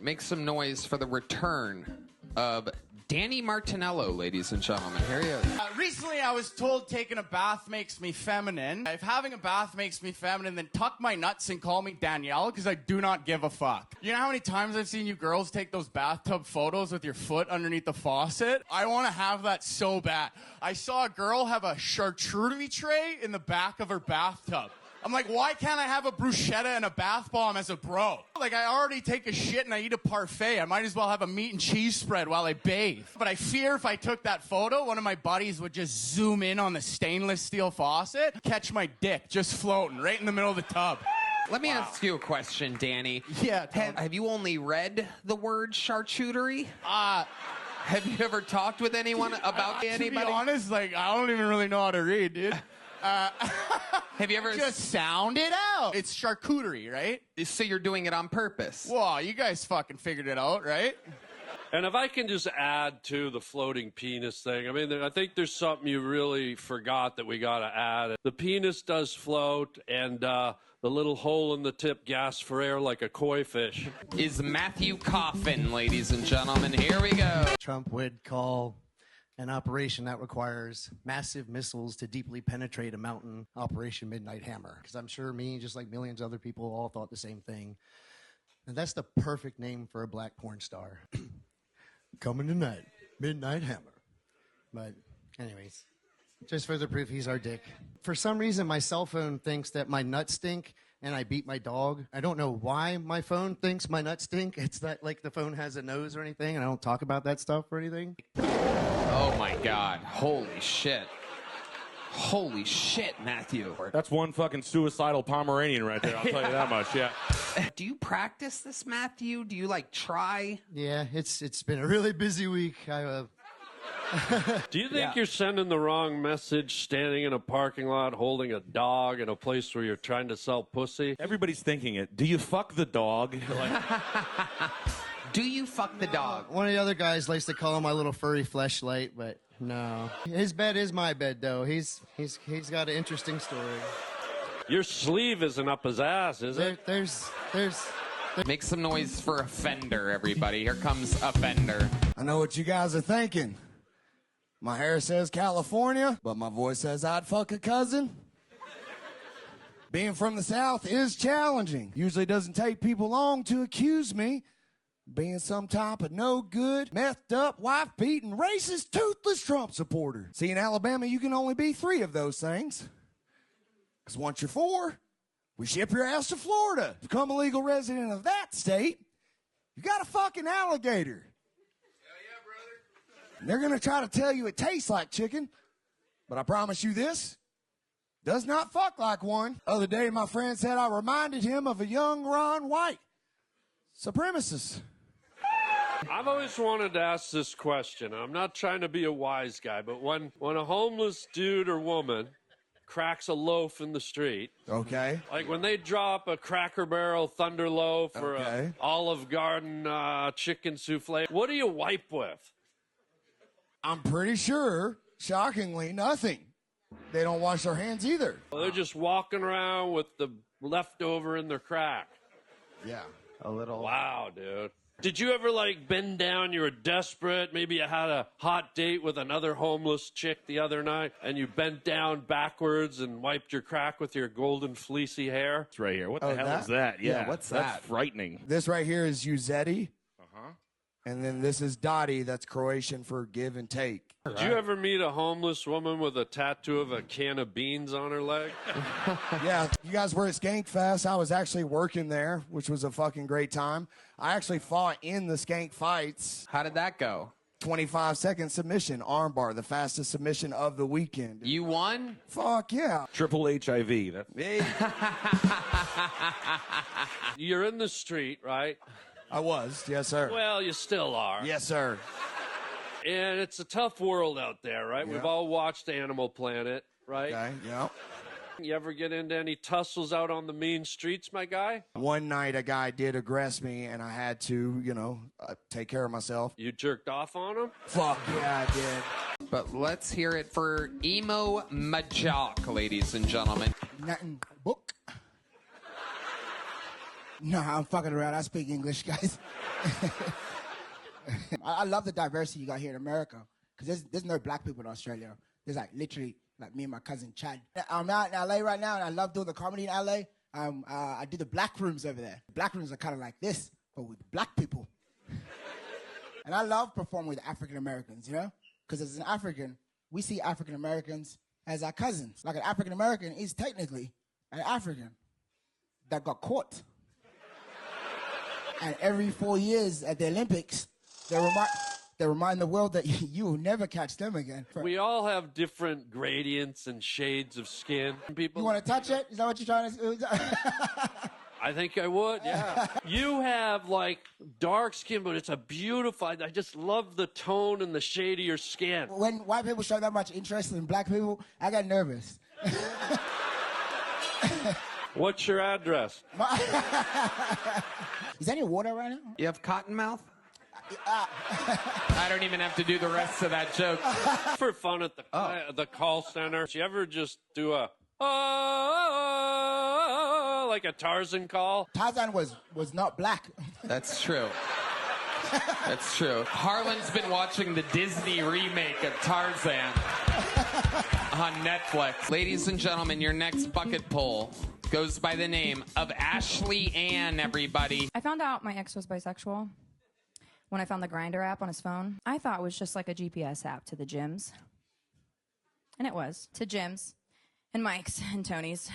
Make some noise for the return of Danny Martinello, ladies and gentlemen. Here he is. Recently, I was told taking a bath makes me feminine. If having a bath makes me feminine, then tuck my nuts and call me Danielle, because I do not give a fuck. You know how many times I've seen you girls take those bathtub photos with your foot underneath the faucet? I want to have that so bad. I saw a girl have a charcuterie tray in the back of her bathtub. I'm like, why can't I have a bruschetta and a bath bomb as a bro? Like, I already take a shit and I eat a parfait. I might as well have a meat and cheese spread while I bathe. But I fear if I took that photo, one of my buddies would just zoom in on the stainless steel faucet, catch my dick just floating right in the middle of the tub. Let me ask you a question, Danny. Yeah. Have you only read the word charcuterie? Have you ever talked with anyone about anybody? To be honest, like, I don't even really know how to read, dude. Have you ever just sound it out? It's charcuterie, right? So you're doing it on purpose? Well, you guys fucking figured it out, right? And if I can just add to the floating penis thing, I mean, I think there's something you really forgot that we got to add. The penis does float, and the little hole in the tip gasps for air like a koi fish. Is Matthew Coffin, ladies and gentlemen. Here we go. Trump would call an operation that requires massive missiles to deeply penetrate a mountain, Operation Midnight Hammer. Because I'm sure me, just like millions of other people, all thought the same thing. And that's the perfect name for a black porn star. Coming tonight, Midnight Hammer. But anyways, just further proof he's our dick. For some reason, my cell phone thinks that my nuts stink and I beat my dog. I don't know why my phone thinks my nuts stink. It's not like the phone has a nose or anything, and I don't talk about that stuff or anything. Oh my God. Holy shit. Holy shit, Matthew. That's one fucking suicidal Pomeranian right there, I'll tell you that much, yeah. Do you practice this, Matthew? Do you, like, try? Yeah, it's been a really busy week. Do you think you're sending the wrong message standing in a parking lot holding a dog in a place where you're trying to sell pussy? Everybody's thinking it. Do you fuck the dog? Like, do you fuck the dog? One of the other guys likes to call him my little furry fleshlight, but no. His bed is my bed, though. He's got an interesting story. Your sleeve isn't up his ass, is it? There's Make some noise for Offender, everybody. Here comes Offender. I know what you guys are thinking. My hair says California, but my voice says I'd fuck a cousin. Being from the South is challenging. Usually doesn't take people long to accuse me being some type of no good, methed up, wife-beating, racist, toothless Trump supporter. See, in Alabama, you can only be 3 of those things. Because once you're 4, we ship your ass to Florida. Become a legal resident of that state, you got a fucking alligator. And they're going to try to tell you it tastes like chicken, but I promise you this, does not fuck like one. Other day, my friend said I reminded him of a young Ron White supremacist. I've always wanted to ask this question. I'm not trying to be a wise guy, but when a homeless dude or woman cracks a loaf in the street, okay, like when they drop a Cracker Barrel Thunder Loaf or okay, a Olive Garden chicken souffle, what do you wipe with? I'm pretty sure, shockingly, nothing. They don't wash their hands either. Well, they're just walking around with the leftover in their crack. Yeah, a little. Wow, dude. Did you ever, like, bend down, you were desperate, maybe you had a hot date with another homeless chick the other night, and you bent down backwards and wiped your crack with your golden fleecy hair? it's right here. What the hell is that? Yeah, what's that's that? frightening. This right here is Uzeti. And then this is Dottie. That's Croatian for give and take. Did you ever meet a homeless woman with a tattoo of a can of beans on her leg? Yeah, you guys were at Skank Fest. I was actually working there, which was a fucking great time. I actually fought in the Skank fights. How did that go? 25-second submission, armbar, the fastest submission of the weekend. You won? Fuck yeah. Triple HIV. That's... You're in the street, right? I was, yes, sir. Well, you still are. Yes, sir. And it's a tough world out there, right? Yeah. We've all watched Animal Planet, right? Okay, yeah. You ever get into any tussles out on the mean streets, my guy? One night a guy did aggress me, and I had to, take care of myself. You jerked off on him? Fuck yeah, I did. But let's hear it for Emo Majok, ladies and gentlemen. Nothing book. No, I'm fucking around. I speak English, guys. I love the diversity you got here in America. Because there's no black people in Australia. There's like literally like me and my cousin Chad. I'm out in LA right now and I love doing the comedy in LA. I do the black rooms over there. The black rooms are kind of like this, but with black people. And I love performing with African Americans, you know? Because as an African, we see African Americans as our cousins. Like an African American is technically an African that got caught. And every 4 years at the Olympics, they remind the world that you will never catch them again. We all have different gradients and shades of skin. People. You want to touch it? Is that what you're trying to do? I think I would, yeah. You have, like, dark skin, but it's a beautiful... I just love the tone and the shade of your skin. When white people show that much interest in black people, I get nervous. What's your address? Is there any water right now? You have cotton mouth? I don't even have to do the rest of that joke. For fun at the call center, you ever just do a like a Tarzan call? Tarzan was not black. That's true. That's true. Harland's been watching the Disney remake of Tarzan on Netflix. Ladies and gentlemen, your next bucket pull goes by the name of Ashley Ann, everybody. I found out my ex was bisexual when I found the Grindr app on his phone. I thought it was just like a GPS app to the gyms. And it was. To gyms and Mike's and Tony's.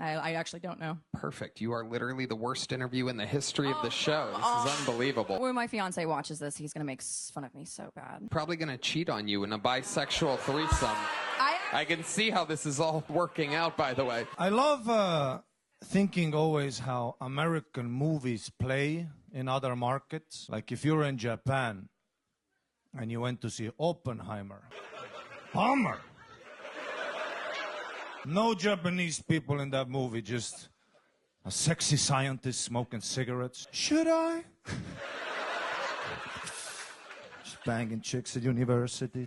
I actually don't know. Perfect. You are literally the worst interview in the history of the show. This is unbelievable. When my fiance watches this, he's going to make fun of me so bad. Probably going to cheat on you in a bisexual threesome. I can see how this is all working out, by the way. I love thinking always how American movies play in other markets. Like if you're in Japan and you went to see Oppenheimer. Bummer. No Japanese people in that movie, just a sexy scientist smoking cigarettes. Should I? Just banging chicks at university.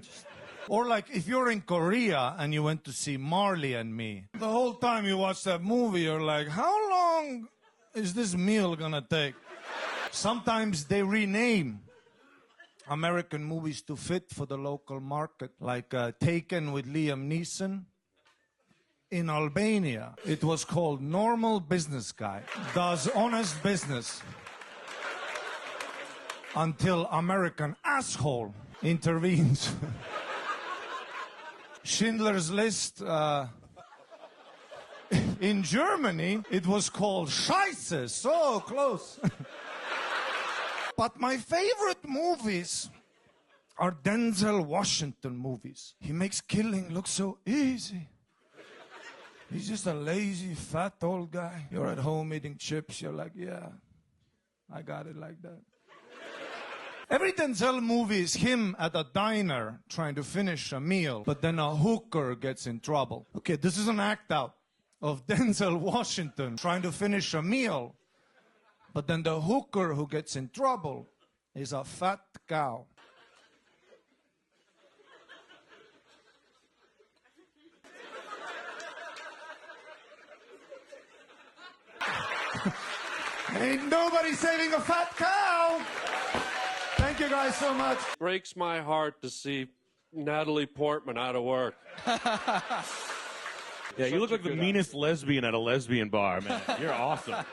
Or like if you're in Korea and you went to see Marley and Me. The whole time you watch that movie, you're like, how long is this meal gonna take? Sometimes they rename American movies to fit for the local market. Like Taken with Liam Neeson. In Albania, it was called Normal Business Guy. Does honest business. Until American asshole intervenes. Schindler's List. In Germany, it was called Scheiße. So close. But my favorite movies are Denzel Washington movies. He makes killing look so easy. He's just a lazy, fat, old guy. You're at home eating chips. You're like, yeah, I got it like that. Every Denzel movie is him at a diner trying to finish a meal, but then a hooker gets in trouble. Okay, this is an act out of Denzel Washington trying to finish a meal, but then the hooker who gets in trouble is a fat cow. Ain't nobody saving a fat cow. Thank you guys so much. Breaks my heart to see Natalie Portman out of work. Yeah, you look like the meanest lesbian at a lesbian bar, man. You're awesome.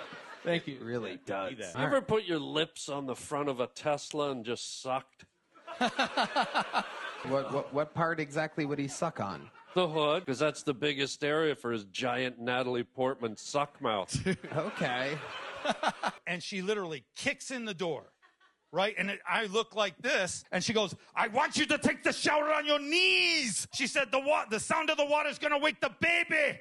Thank you. It really does. You ever put your lips on the front of a Tesla and just sucked? What part exactly would he suck on? The hood, because that's the biggest area for his giant Natalie Portman suck mouth. Okay. And she literally kicks in the door, right? And I look like this, and she goes, I want you to take the shower on your knees. She said, the sound of the water is going to wake the baby.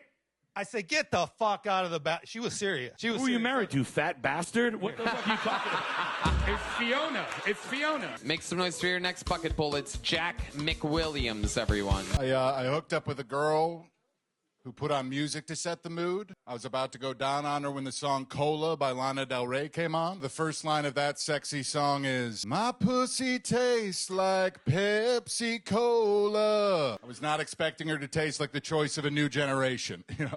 I said, get the fuck out of the bath. She was serious. Who are you married to, fat bastard? What the fuck are you talking about? It's Fiona. It's Fiona. Make some noise for your next bucket pull. It's Jack McWilliams, everyone. I hooked up with a girl who put on music to set the mood. I was about to go down on her when the song Cola by Lana Del Rey came on. The first line of that sexy song is, my pussy tastes like Pepsi Cola. I was not expecting her to taste like the choice of a new generation, you know.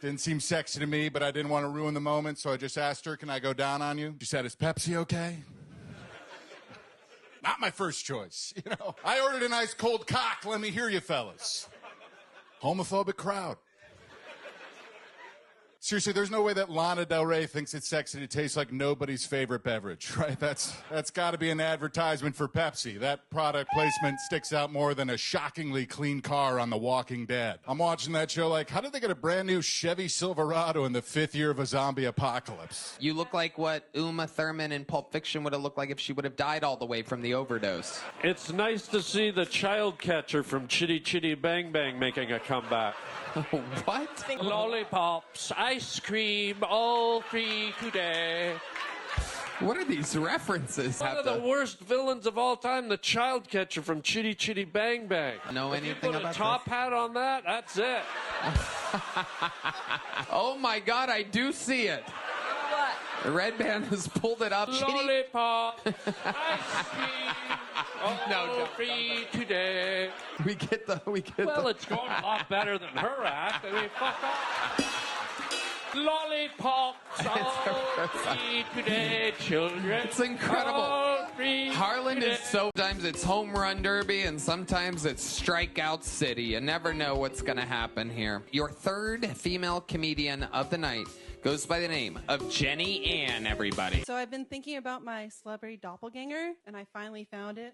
Didn't seem sexy to me, but I didn't want to ruin the moment, so I just asked her, can I go down on you? She said, is Pepsi okay? Not my first choice, you know. I ordered an ice cold cock. Let me hear you, fellas. Homophobic crowd. Seriously, there's no way that Lana Del Rey thinks it's sexy to taste like nobody's favorite beverage, right? That's got to be an advertisement for Pepsi. That product placement sticks out more than a shockingly clean car on The Walking Dead. I'm watching that show like, how did they get a brand new Chevy Silverado in the 5th year of a zombie apocalypse? You look like what Uma Thurman in Pulp Fiction would have looked like if she would have died all the way from the overdose. It's nice to see the child catcher from Chiddy Chiddy Bang Bang making a comeback. What? Lollipops, ice cream, all free today. What are these references? One of the worst villains of all time, the child catcher from Chiddy Chiddy Bang Bang. Know if anything you put about a top hat on that, that's it. Oh my God, I do see it. What? The red band has pulled it up. Lollipop, ice cream, all free today. We get the. Well, it's going a lot better than her act. I mean, fuck off. Lollipops, all free today, children. It's incredible. All free Harland today. is sometimes it's home run derby and sometimes it's strikeout city. You never know what's going to happen here. Your third female comedian of the night goes by the name of Jenny Ann, everybody. So I've been thinking about my celebrity doppelganger, and I finally found it.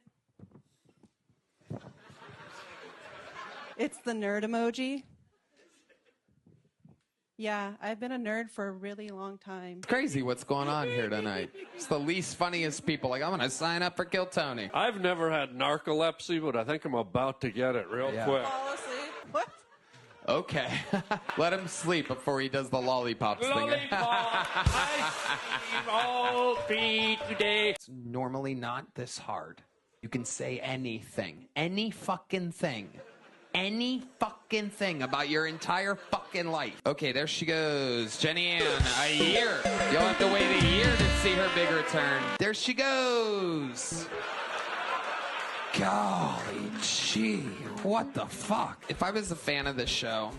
It's the nerd emoji. Yeah, I've been a nerd for a really long time. It's crazy what's going on here tonight. It's the least funniest people. Like, I'm going to sign up for Kill Tony. I've never had narcolepsy, but I think I'm about to get it real quick. Fall asleep. What? Okay. Let him sleep before he does the lollipops thing. Lollipop, ice cream, all free today. It's normally not this hard. You can say anything. Any fucking thing. Any fucking thing about your entire fucking life. Okay, there she goes. Jenny Ann, a year. You'll have to wait a year to see her big return. There she goes. Golly gee, what the fuck? If I was a fan of this show,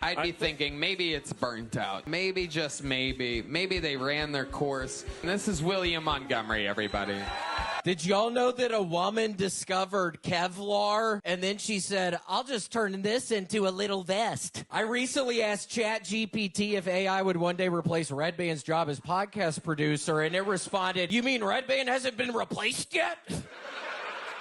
I'd be thinking maybe it's burnt out. Maybe, just maybe. Maybe they ran their course. And this is William Montgomery, everybody. Did y'all know that a woman discovered Kevlar and then she said, I'll just turn this into a little vest? I recently asked ChatGPT if AI would one day replace Redban's job as podcast producer, and it responded, you mean Redban hasn't been replaced yet?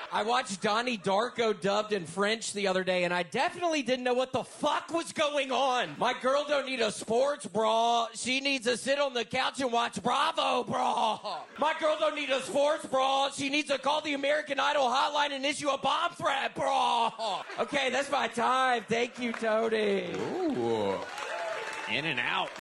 I watched Donnie Darko dubbed in French the other day, and I definitely didn't know what the fuck was going on. My girl don't need a sports bra. She needs to sit on the couch and watch Bravo bra. My girl don't need a sports bra. She needs to call the American Idol hotline and issue a bomb threat bra. Okay, that's my time. Thank you, Tony. Ooh. In and out.